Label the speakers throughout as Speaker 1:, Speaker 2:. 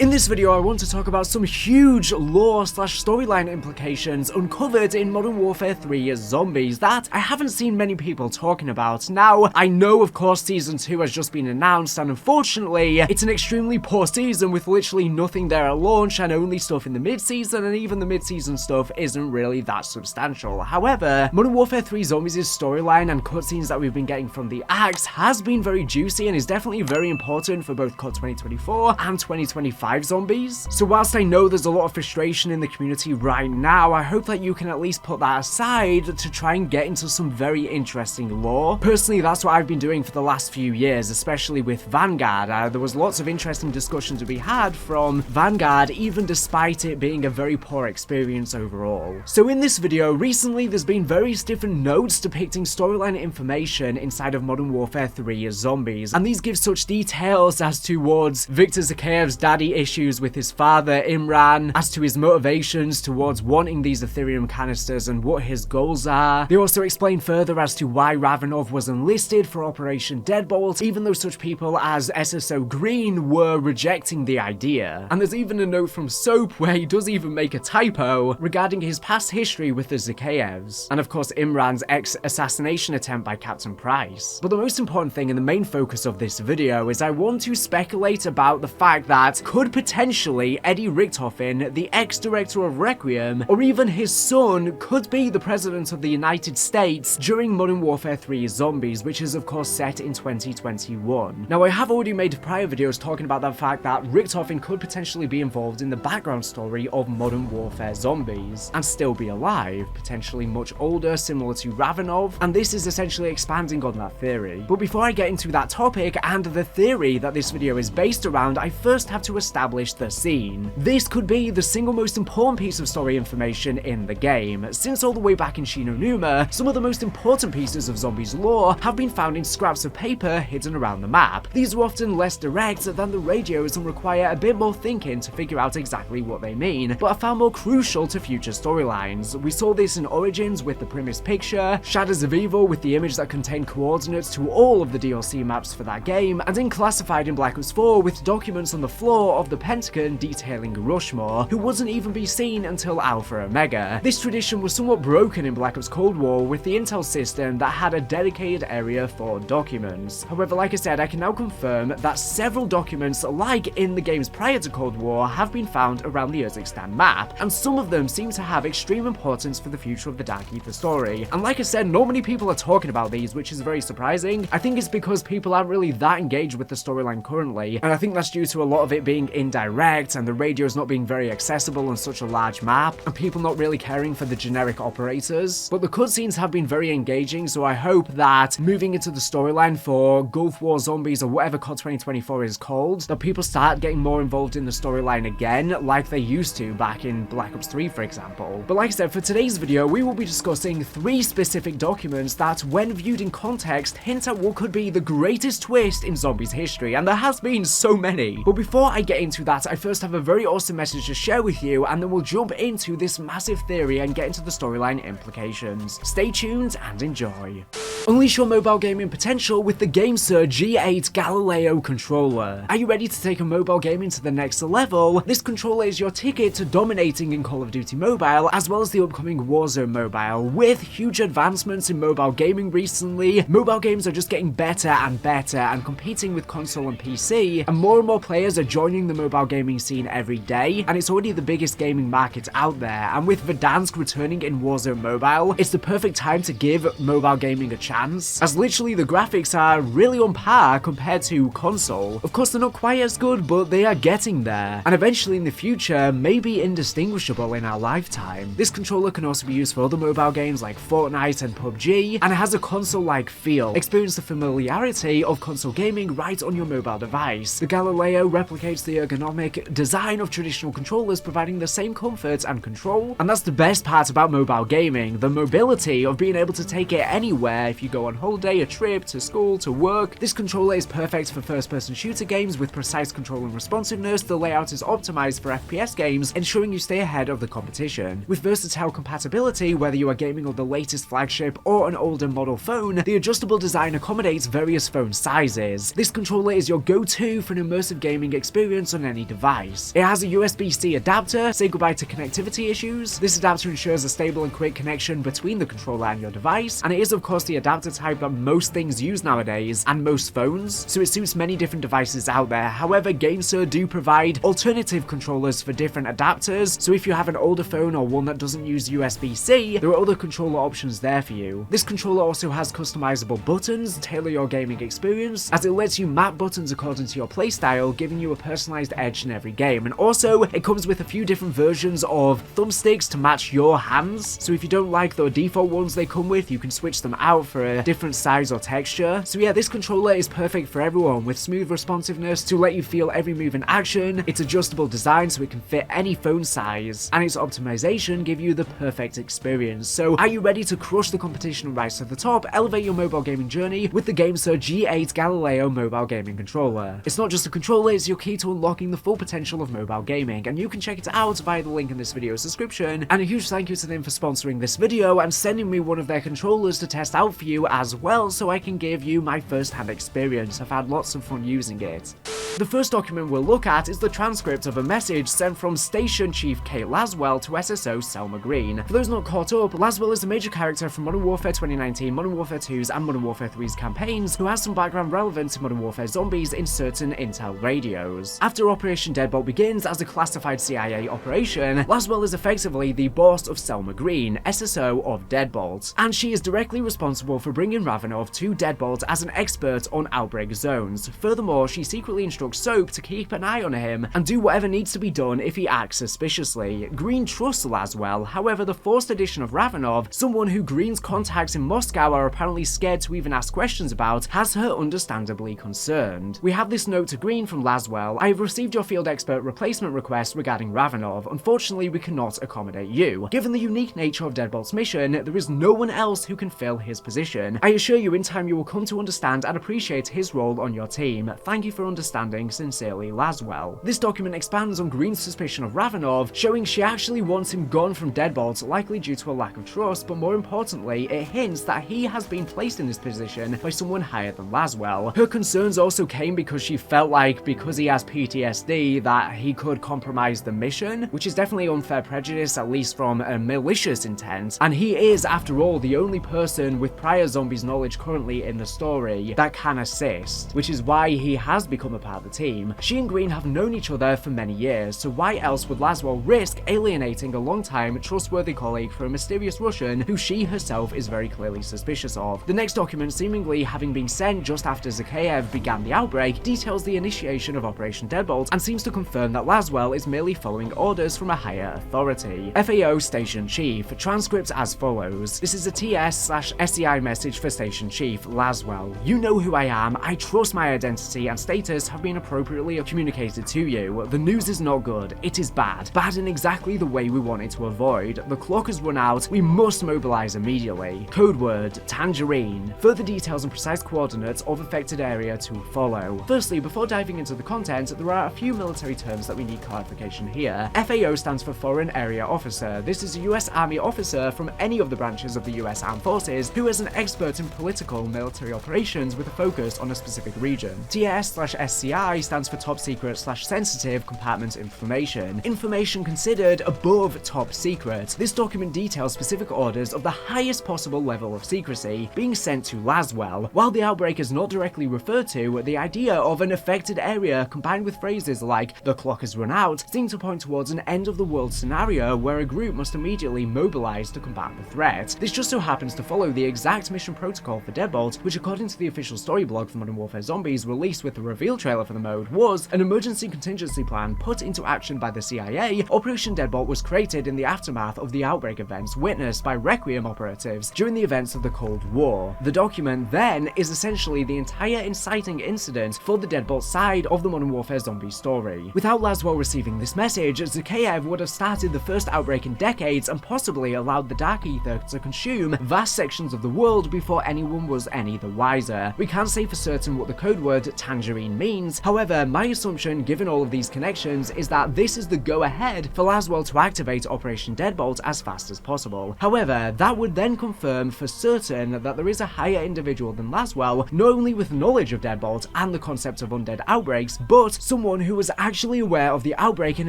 Speaker 1: In this video, I want to talk about some huge lore/storyline implications uncovered in Modern Warfare 3 Zombies that I haven't seen many people talking about. Now, I know of course Season 2 has just been announced, and unfortunately, it's an extremely poor season with literally nothing there at launch and only stuff in the mid-season, and even the mid-season stuff isn't really that substantial. However, Modern Warfare 3 Zombies' storyline and cutscenes that we've been getting from the acts has been very juicy and is definitely very important for both COD 2024 and 2025 Zombies. So whilst I know there's a lot of frustration in the community right now, I hope that you can at least put that aside to try and get into some very interesting lore. Personally, that's what I've been doing for the last few years, especially with Vanguard. There was lots of interesting discussions to be had from Vanguard, even despite it being a very poor experience overall. So in this video, recently there's been various different notes depicting storyline information inside of Modern Warfare 3 Zombies, and these give such details as towards Victor Zakhaev's daddy issues with his father Imran, as to his motivations towards wanting these Ethereum canisters and what his goals are. They also explain further as to why Ravenov was enlisted for Operation Deadbolt, even though such people as SSO Green were rejecting the idea. And there's even a note from Soap where he does even make a typo regarding his past history with the Zakhaevs, and of course Imran's ex-assassination attempt by Captain Price. But the most important thing and the main focus of this video is I want to speculate about the fact that could potentially Eddie Richtofen, the ex-director of Requiem, or even his son, could be the president of the United States during Modern Warfare 3 Zombies, which is of course set in 2021. Now, I have already made prior videos talking about the fact that Richtofen could potentially be involved in the background story of Modern Warfare Zombies and still be alive, potentially much older, similar to Ravenov, and this is essentially expanding on that theory. But before I get into that topic and the theory that this video is based around, I first have to establish the scene. This could be the single most important piece of story information in the game, since all the way back in Shinonuma, some of the most important pieces of Zombies lore have been found in scraps of paper hidden around the map. These are often less direct than the radios and require a bit more thinking to figure out exactly what they mean, but are found more crucial to future storylines. We saw this in Origins with the Primus picture, Shadows of Evil with the image that contained coordinates to all of the DLC maps for that game, and in Classified in Black Ops 4 with documents on the floor of the Pentagon detailing Rushmore, who wouldn't even be seen until Alpha Omega. This tradition was somewhat broken in Black Ops Cold War with the intel system that had a dedicated area for documents. However, like I said, I can now confirm that several documents, like in the games prior to Cold War, have been found around the Urzikstan map, and some of them seem to have extreme importance for the future of the Dark Ether story. And like I said, not many people are talking about these, which is very surprising. I think it's because people aren't really that engaged with the storyline currently, and I think that's due to a lot of it being indirect and the radios not being very accessible on such a large map, and people not really caring for the generic operators. But the cutscenes have been very engaging, so I hope that moving into the storyline for Gulf War Zombies, or whatever COD 2024 is called, that people start getting more involved in the storyline again, like they used to back in Black Ops 3, for example. But like I said, for today's video, we will be discussing 3 specific documents that, when viewed in context, hint at what could be the greatest twist in Zombies history, and there has been so many. But before I get into that, I first have a very awesome message to share with you, and then we'll jump into this massive theory and get into the storyline implications. Stay tuned and enjoy. Unleash your mobile gaming potential with the GameSir G8 Galileo controller. Are you ready to take a mobile gaming to the next level? This controller is your ticket to dominating in Call of Duty Mobile, as well as the upcoming Warzone Mobile. With huge advancements in mobile gaming recently, mobile games are just getting better and better and competing with console and PC, and more players are joining the mobile gaming scene every day, and it's already the biggest gaming market out there. And with Verdansk returning in Warzone Mobile, it's the perfect time to give mobile gaming a chance, as literally the graphics are really on par compared to console. Of course, they're not quite as good, but they are getting there, and eventually in the future may be indistinguishable in our lifetime. This controller can also be used for other mobile games like Fortnite and PUBG, and it has a console-like feel. Experience the familiarity of console gaming right on your mobile device. The Galileo replicates the ergonomic design of traditional controllers, providing the same comfort and control, and that's the best part about mobile gaming, the mobility of being able to take it anywhere if you go on holiday, a trip, to school, to work. This controller is perfect for first-person shooter games with precise control and responsiveness. The layout is optimized for FPS games, ensuring you stay ahead of the competition. With versatile compatibility, whether you are gaming on the latest flagship or an older model phone, the adjustable design accommodates various phone sizes. This controller is your go-to for an immersive gaming experience on any device. It has a USB-C adapter. Say goodbye to connectivity issues. This adapter ensures a stable and quick connection between the controller and your device, and it is of course the adapter type that most things use nowadays, and most phones, so it suits many different devices out there. However, GameSir do provide alternative controllers for different adapters, so if you have an older phone or one that doesn't use USB-C, there are other controller options there for you. This controller also has customizable buttons, tailor your gaming experience, as it lets you map buttons according to your playstyle, giving you a personalized edge in every game. And also, it comes with a few different versions of thumbsticks to match your hands, so if you don't like the default ones they come with, you can switch them out for a different size or texture. So yeah, this controller is perfect for everyone, with smooth responsiveness to let you feel every move in action, its adjustable design so it can fit any phone size, and its optimization give you the perfect experience. So are you ready to crush the competition and rise to the top? Elevate your mobile gaming journey with the GameSir G8 Galileo mobile gaming controller. It's not just a controller, it's your key to unlocking the full potential of mobile gaming, and you can check it out via the link in this video's description. And a huge thank you to them for sponsoring this video and sending me one of their controllers to test out for you as well, so I can give you my first-hand experience. I've had lots of fun using it. The first document we'll look at is the transcript of a message sent from Station Chief Kate Laswell to SSO Selma Green. For those not caught up, Laswell is a major character from Modern Warfare 2019, Modern Warfare 2's and Modern Warfare 3's campaigns, who has some background relevant to Modern Warfare Zombies in certain intel radios. After Operation Deadbolt begins as a classified CIA operation, Laswell is effectively the boss of Selma Green, SSO of Deadbolt, and she is directly responsible for bringing Ravenov to Deadbolt as an expert on outbreak zones. Furthermore, she secretly instructs Soap to keep an eye on him and do whatever needs to be done if he acts suspiciously. Green trusts Laswell, however the forced addition of Ravenov, someone who Green's contacts in Moscow are apparently scared to even ask questions about, has her understandably concerned. We have this note to Green from Laswell: I have received your field expert replacement request regarding Ravenov. Unfortunately, we cannot accommodate you. Given the unique nature of Deadbolt's mission, there is no one else who can fill his position. I assure you in time you will come to understand and appreciate his role on your team. Thank you for understanding. Sincerely, Laswell. This document expands on Green's suspicion of Ravenov, showing she actually wants him gone from Deadbolt, likely due to a lack of trust, but more importantly, it hints that he has been placed in this position by someone higher than Laswell. Her concerns also came because she felt like because he has PTSD that he could compromise the mission, which is definitely unfair prejudice, at least from a malicious intent, and he is, after all, the only person with prior Zombies knowledge currently in the story that can assist, which is why he has become a part of the team. She and Green have known each other for many years, so why else would Laswell risk alienating a long-time trustworthy colleague for a mysterious Russian who she herself is very clearly suspicious of? The next document, seemingly having been sent just after Zakhaev began the outbreak, details the initiation of Operation Deadbolt and seems to confirm that Laswell is merely following orders from a higher authority. FAO Station Chief. Transcript as follows. This is a TS/SCI message for Station Chief Laswell. You know who I am. I trust my identity and status have been appropriately communicated to you. The news is not good. It is bad. Bad in exactly the way we wanted to avoid. The clock has run out. We must mobilize immediately. Code word, Tangerine. Further details and precise coordinates of affected area to follow. Firstly, before diving into the content, there are a few military terms that we need clarification here. FAO stands for Foreign Area Officer. This is a US Army officer from any of the branches of the US Armed Forces who is an expert in political military operations with a focus on a specific region. TS/SCI stands for Top Secret/Sensitive Compartment Information. Information considered above top secret. This document details specific orders of the highest possible level of secrecy being sent to Laswell. While the outbreak is not directly referred to, the idea of an affected area combined with phrases like the clock has run out seem to point towards an end of the world scenario where a group must immediately mobilize to combat the threat. This just so happens to follow the exact mission protocol for Deadbolt, which according to the official story blog for Modern Warfare Zombies released with the reveal trailer for for the mode was an emergency contingency plan put into action by the CIA. Operation Deadbolt was created in the aftermath of the outbreak events witnessed by Requiem operatives during the events of the Cold War. The document then is essentially the entire inciting incident for the Deadbolt side of the Modern Warfare Zombies story. Without Laswell receiving this message, Zakhaev would have started the first outbreak in decades and possibly allowed the Dark Ether to consume vast sections of the world before anyone was any the wiser. We can't say for certain what the code word tangerine means, however, my assumption given all of these connections is that this is the go-ahead for Laswell to activate Operation Deadbolt as fast as possible. However, that would then confirm for certain that there is a higher individual than Laswell, not only with knowledge of Deadbolt and the concept of undead outbreaks, but someone who was actually aware of the outbreak in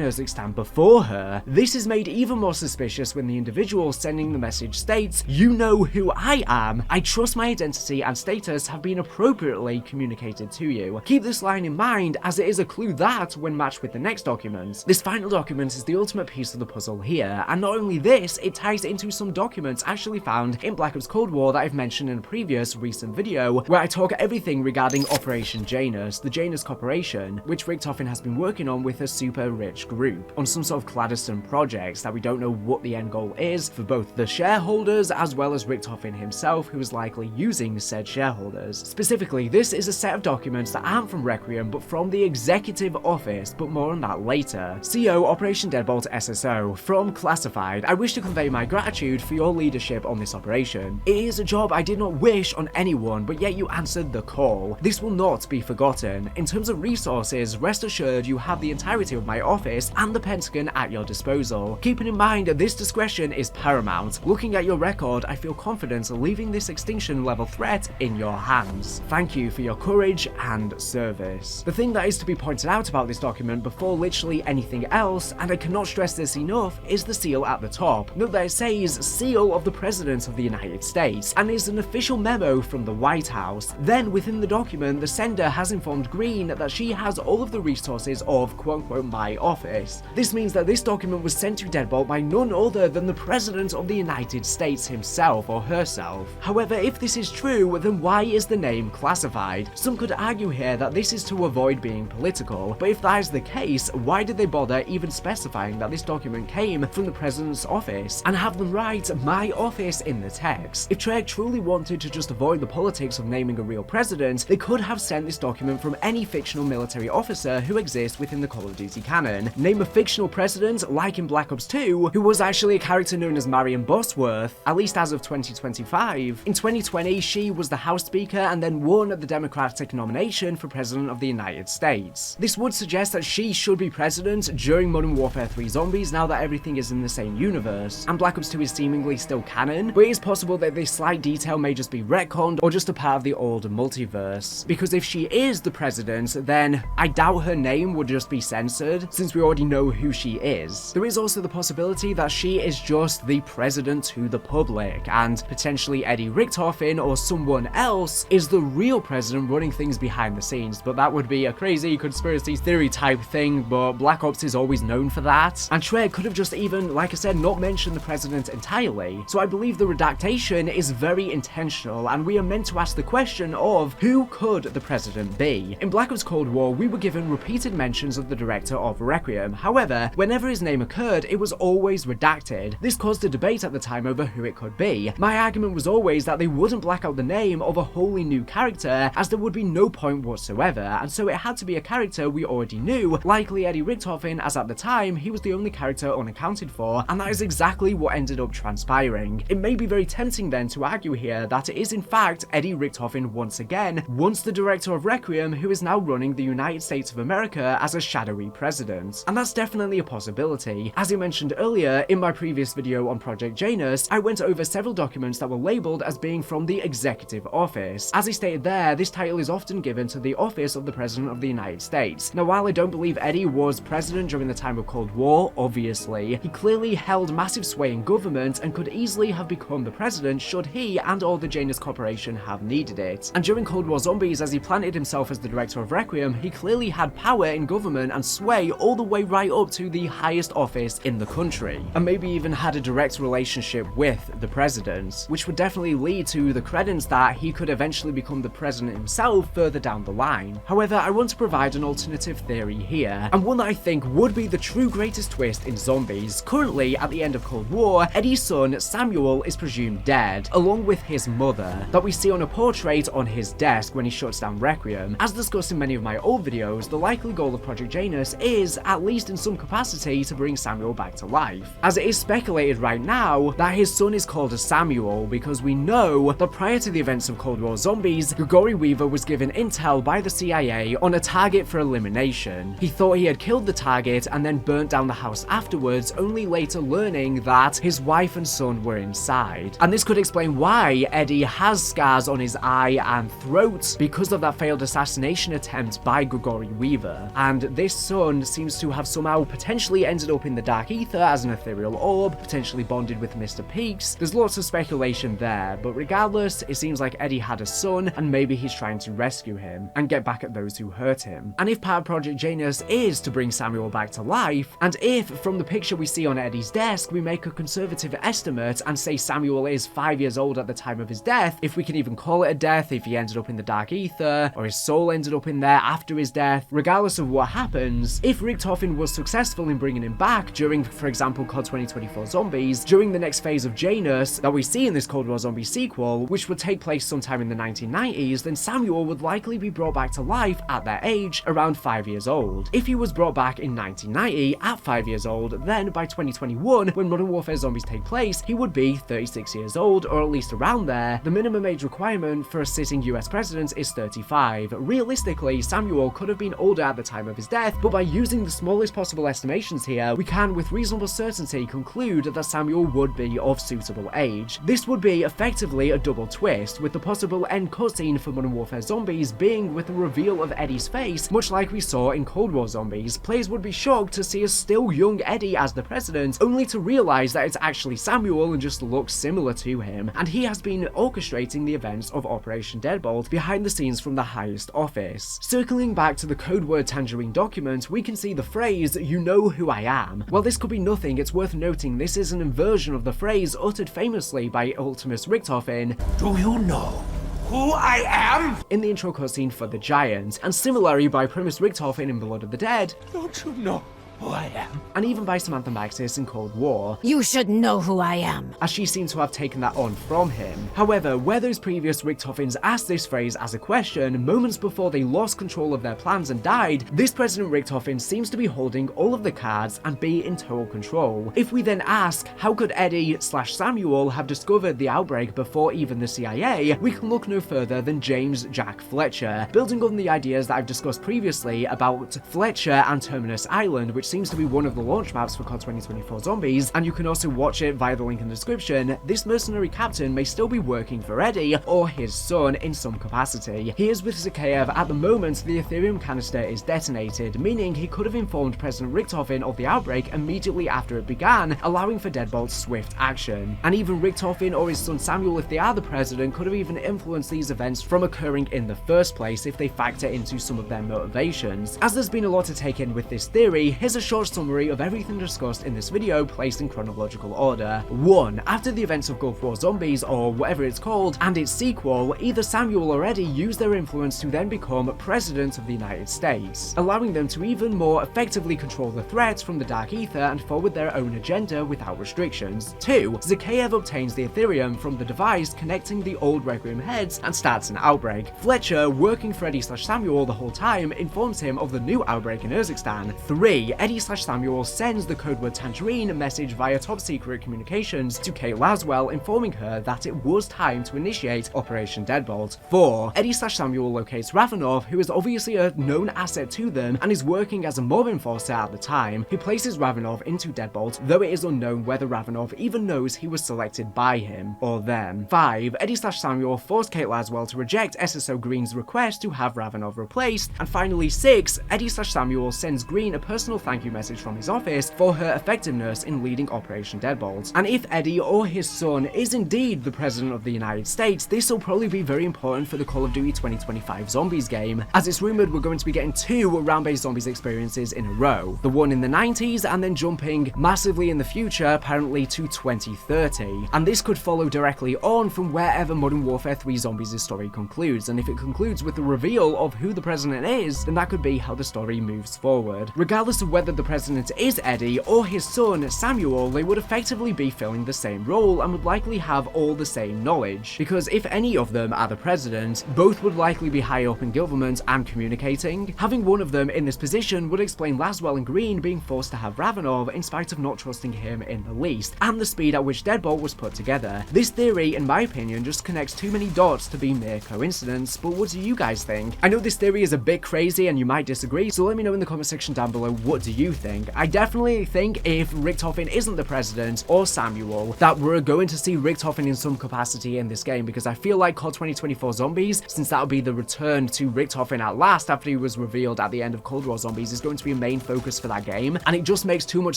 Speaker 1: Urzikstan before her. This is made even more suspicious when the individual sending the message states, "You know who I am. I trust my identity and status have been appropriately communicated to you." Keep this line in mind, as it is a clue that, when matched with the next document, this final document is the ultimate piece of the puzzle here, and not only this, it ties into some documents actually found in Black Ops Cold War that I've mentioned in a previous recent video, where I talk everything regarding Operation Janus, the Janus Corporation, which Richtofen has been working on with a super rich group, on some sort of clandestine projects that we don't know what the end goal is for both the shareholders as well as Richtofen himself, who is likely using said shareholders. Specifically, this is a set of documents that aren't from Requiem but from the executive office, but more on that later. CO Operation Deadbolt SSO, from Classified, I wish to convey my gratitude for your leadership on this operation. It is a job I did not wish on anyone, but yet you answered the call. This will not be forgotten. In terms of resources, rest assured you have the entirety of my office and the Pentagon at your disposal. Keeping in mind this discretion is paramount. Looking at your record, I feel confident leaving this extinction level threat in your hands. Thank you for your courage and service. The thing that is to be pointed out about this document before literally anything else, and I cannot stress this enough, is the seal at the top. Note that it says Seal of the President of the United States, and is an official memo from the White House. Then within the document, the sender has informed Green that she has all of the resources of quote-unquote my office. This means that this document was sent to Deadbolt by none other than the President of the United States himself or herself. However, if this is true, then why is the name Classified? Some could argue here that this is to avoid being political, but if that is the case, why did they bother even specifying that this document came from the President's office and have them write my office in the text? If Treyarch truly wanted to just avoid the politics of naming a real president, they could have sent this document from any fictional military officer who exists within the Call of Duty canon. Name a fictional president, like in Black Ops 2, who was actually a character known as Marion Bosworth, at least as of 2025. In 2020, she was the House Speaker and then won the Democratic nomination for President of the United States. This would suggest that she should be president during Modern Warfare 3 Zombies now that everything is in the same universe, and Black Ops 2 is seemingly still canon, but it is possible that this slight detail may just be retconned or just a part of the old multiverse. Because if she is the president, then I doubt her name would just be censored, since we already know who she is. There is also the possibility that she is just the president to the public, and potentially Eddie Richtofen or someone else is the real president running things behind the scenes, but that would be a crazy conspiracy theory type thing, but Black Ops is always known for that. And Treyarch could have just even, like I said, not mentioned the president entirely. So I believe the redactation is very intentional, and we are meant to ask the question of who could the president be? In Black Ops Cold War, we were given repeated mentions of the director of Requiem. However, whenever his name occurred, it was always redacted. This caused a debate at the time over who it could be. My argument was always that they wouldn't black out the name of a wholly new character, as there would be no point whatsoever, and so it had to be a character we already knew, likely Eddie Richtofen, as at the time, he was the only character unaccounted for, and that is exactly what ended up transpiring. It may be very tempting then to argue here that it is in fact Eddie Richtofen once again, once the director of Requiem, who is now running the United States of America as a shadowy president. And that's definitely a possibility. As I mentioned earlier, in my previous video on Project Janus, I went over several documents that were labeled as being from the executive office. As I stated there, this title is often given to the office of the President of the United States. Now, while I don't believe Eddie was president during the time of Cold War, obviously, he clearly held massive sway in government and could easily have become the president should he and or the Janus Corporation have needed it. And during Cold War Zombies, as he planted himself as the director of Requiem, he clearly had power in government and sway all the way right up to the highest office in the country, and maybe even had a direct relationship with the president, which would definitely lead to the credence that he could eventually become the president himself further down the line. However, However, I want to provide an alternative theory here, and one that I think would be the true greatest twist in Zombies. Currently, at the end of Cold War, Eddie's son, Samuel, is presumed dead, along with his mother, that we see on a portrait on his desk when he shuts down Requiem. As discussed in many of my old videos, the likely goal of Project Janus is, at least in some capacity, to bring Samuel back to life, as it is speculated right now that his son is called as Samuel because we know that prior to the events of Cold War Zombies, Gregory Weaver was given intel by the CIA on a target for elimination. He thought he had killed the target and then burnt down the house afterwards, only later learning that his wife and son were inside. And this could explain why Eddie has scars on his eye and throat because of that failed assassination attempt by Gregory Weaver. And this son seems to have somehow potentially ended up in the dark ether as an ethereal orb, potentially bonded with Mr. Peaks. There's lots of speculation there, but regardless, it seems like Eddie had a son and maybe he's trying to rescue him and get back at those who hurt him. And if part of Project Janus is to bring Samuel back to life, and if from the picture we see on Eddie's desk we make a conservative estimate and say Samuel is 5 years old at the time of his death, if we can even call it a death, if he ended up in the dark ether or his soul ended up in there after his death, regardless of what happens, if Richtofen was successful in bringing him back during, for example, COD 2024 Zombies, during the next phase of Janus that we see in this Cold War Zombie sequel, which would take place sometime in the 1990s, then Samuel would likely be brought back to life at that age, around 5 years old. If he was brought back in 1990 at 5 years old, then by 2021, when Modern Warfare Zombies take place, he would be 36 years old, or at least around there. The minimum age requirement for a sitting US president is 35. Realistically, Samuel could have been older at the time of his death, but by using the smallest possible estimations here, we can with reasonable certainty conclude that Samuel would be of suitable age. This would be effectively a double twist, with the possible end cutscene for Modern Warfare Zombies being with the reveal of Eddie's face, much like we saw in Cold War Zombies. Players would be shocked to see a still young Eddie as the president, only to realize that it's actually Samuel and just looks similar to him, and he has been orchestrating the events of Operation Deadbolt behind the scenes from the highest office. Circling back to the code word Tangerine document, we can see the phrase, "You know who I am." While this could be nothing, it's worth noting this is an inversion of the phrase uttered famously by Ultimus Richtofen,
Speaker 2: "Do you know who I am?"
Speaker 1: in the intro cutscene for The Giant, and similarly by Primus Richtofen in Blood of the Dead,
Speaker 2: "Don't you know who I am?"
Speaker 1: and even by Samantha Maxis in Cold War,
Speaker 3: "You should know who I am,"
Speaker 1: as she seemed to have taken that on from him. However, where those previous Richtofens asked this phrase as a question, moments before they lost control of their plans and died, this President Richtofen seems to be holding all of the cards and be in total control. If we then ask, how could Eddie/Samuel have discovered the outbreak before even the CIA, we can look no further than James Jack Fletcher, building on the ideas that I've discussed previously about Fletcher and Terminus Island, which seems to be one of the launch maps for COD 2024 Zombies, and you can also watch it via the link in the description. This mercenary captain may still be working for Eddie or his son in some capacity. He is with Zakhaev at the moment the Ethereum canister is detonated, meaning he could have informed President Richtofen of the outbreak immediately after it began, allowing for Deadbolt's swift action. And even Richtofen or his son Samuel, if they are the president, could have even influenced these events from occurring in the first place if they factor into some of their motivations. As there's been a lot to take in with this theory, here's a short summary of everything discussed in this video placed in chronological order. 1. After the events of Gulf War Zombies, or whatever it's called, and its sequel, either Samuel or Eddie used their influence to then become President of the United States, allowing them to even more effectively control the threats from the Dark Ether and forward their own agenda without restrictions. 2. Zakhaev obtains the Ethereum from the device connecting the old Requiem heads and starts an outbreak. Fletcher, working for Eddie/Samuel the whole time, informs him of the new outbreak in Urzikstan. 3. Eddie/Samuel sends the code word Tangerine message via top secret communications to Kate Laswell, informing her that it was time to initiate Operation Deadbolt. 4. Eddie/Samuel locates Ravenov, who is obviously a known asset to them and is working as a mob enforcer at the time, who places Ravenov into Deadbolt, though it is unknown whether Ravenov even knows he was selected by him or them. 5. Eddie/Samuel forced Kate Laswell to reject SSO Green's request to have Ravenov replaced. And finally 6. Eddie/Samuel sends Green a personal thank thank you message from his office for her effectiveness in leading Operation Deadbolt. And if Eddie or his son is indeed the President of the United States, this will probably be very important for the Call of Duty 2025 Zombies game, as it's rumored we're going to be getting 2 round-based zombies experiences in a row. The one in the 90s and then jumping massively in the future, apparently to 2030. And this could follow directly on from wherever Modern Warfare 3 Zombies' story concludes, and if it concludes with the reveal of who the President is, then that could be how the story moves forward. Regardless of whether the President is Eddie or his son Samuel, they would effectively be filling the same role and would likely have all the same knowledge, because if any of them are the President, both would likely be high up in government and communicating. Having one of them in this position would explain Laswell and Green being forced to have Ravenov in spite of not trusting him in the least, and the speed at which Deadbolt was put together. This theory, in my opinion, just connects too many dots to be mere coincidence, but what do you guys think? I know this theory is a bit crazy and you might disagree, so let me know in the comment section down below, what do you think? I definitely think if Richtofen isn't the President or Samuel, that we're going to see Richtofen in some capacity in this game, because I feel like COD 2024 Zombies, since that would be the return to Richtofen at last after he was revealed at the end of Cold War Zombies, is going to be a main focus for that game, and it just makes too much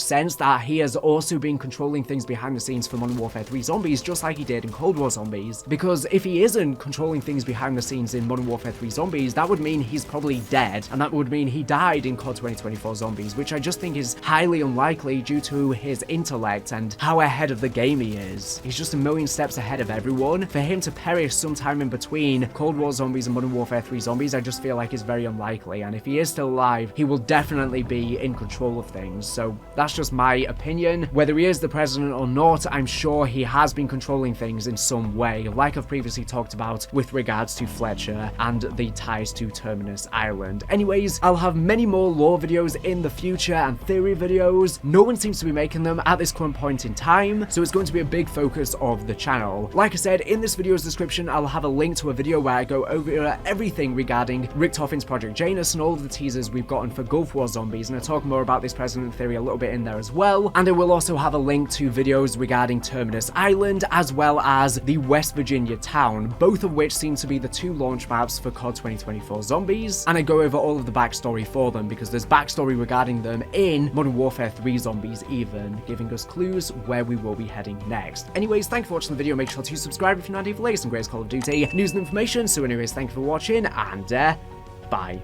Speaker 1: sense that he has also been controlling things behind the scenes for Modern Warfare 3 Zombies, just like he did in Cold War Zombies, because if he isn't controlling things behind the scenes in Modern Warfare 3 Zombies, that would mean he's probably dead, and that would mean he died in COD 2024 Zombies, which I just think is highly unlikely due to his intellect and how ahead of the game he is. He's just a million steps ahead of everyone. For him to perish sometime in between Cold War Zombies and Modern Warfare 3 Zombies, I just feel like is very unlikely, and if he is still alive, he will definitely be in control of things. So that's just my opinion. Whether he is the President or not, I'm sure he has been controlling things in some way, like I've previously talked about with regards to Fletcher and the ties to Terminus Island. Anyways, I'll have many more lore videos in the future and theory videos. No one seems to be making them at this current point in time, so it's going to be a big focus of the channel. Like I said, in this video's description, I'll have a link to a video where I go over everything regarding Richtofen's Project Janus and all of the teasers we've gotten for Gulf War Zombies, and I talk more about this President theory a little bit in there as well. And I will also have a link to videos regarding Terminus Island as well as the West Virginia town, both of which seem to be the 2 launch maps for COD 2024 Zombies, and I go over all of the backstory for them, because there's backstory regarding them in Modern Warfare 3 Zombies even, giving us clues where we will be heading next. Anyways, thank you for watching the video. Make sure to subscribe if you're not here for the latest and greatest Call of Duty news and information. So anyways, thank you for watching, and bye.